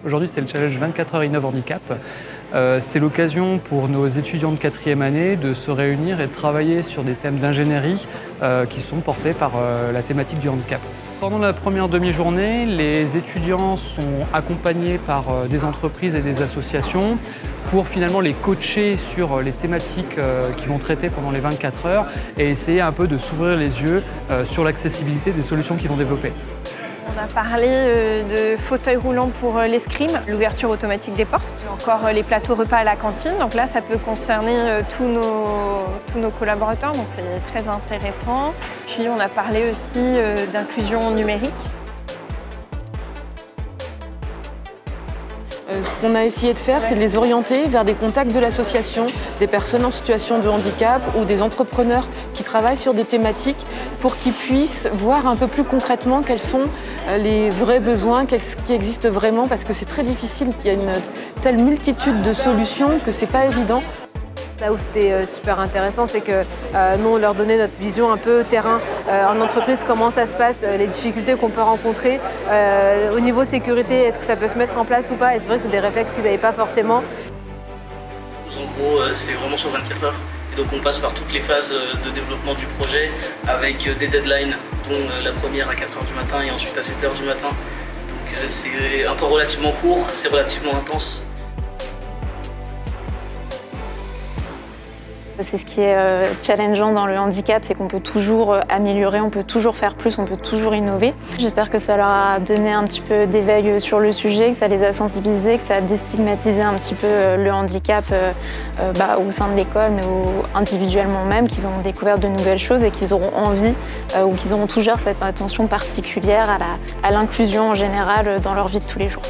Aujourd'hui, c'est le challenge 24 heures Innov Handicap. C'est l'occasion pour nos étudiants de 4e année de se réunir et de travailler sur des thèmes d'ingénierie qui sont portés par la thématique du handicap. Pendant la première demi-journée, les étudiants sont accompagnés par des entreprises et des associations pour finalement les coacher sur les thématiques qu'ils vont traiter pendant les 24 heures et essayer un peu de s'ouvrir les yeux sur l'accessibilité des solutions qu'ils vont développer. On a parlé de fauteuils roulants pour l'escrime, l'ouverture automatique des portes, encore les plateaux repas à la cantine. Donc là, ça peut concerner tous nos collaborateurs, donc c'est très intéressant. Puis on a parlé aussi d'inclusion numérique. Ce qu'on a essayé de faire, c'est de les orienter vers des contacts de l'association, des personnes en situation de handicap ou des entrepreneurs qui travaillent sur des thématiques pour qu'ils puissent voir un peu plus concrètement quels sont les vrais besoins, ce qui existe vraiment, parce que c'est très difficile, il y a une telle multitude de solutions que c'est pas évident. Là où c'était super intéressant, c'est que nous, on leur donnait notre vision un peu terrain en entreprise, comment ça se passe, les difficultés qu'on peut rencontrer. Au niveau sécurité, est-ce que ça peut se mettre en place ou pas? Et c'est vrai que c'est des réflexes qu'ils n'avaient pas forcément. En gros, c'est vraiment sur 24 heures. Et donc on passe par toutes les phases de développement du projet avec des deadlines, dont la première à 4 heures du matin et ensuite à 7 heures du matin. Donc c'est un temps relativement court, c'est relativement intense. C'est ce qui est challengeant dans le handicap, c'est qu'on peut toujours améliorer, on peut toujours faire plus, on peut toujours innover. J'espère que ça leur a donné un petit peu d'éveil sur le sujet, que ça les a sensibilisés, que ça a déstigmatisé un petit peu le handicap au sein de l'école, mais individuellement même, qu'ils ont découvert de nouvelles choses et qu'ils auront envie ou qu'ils auront toujours cette attention particulière à l'inclusion en général dans leur vie de tous les jours.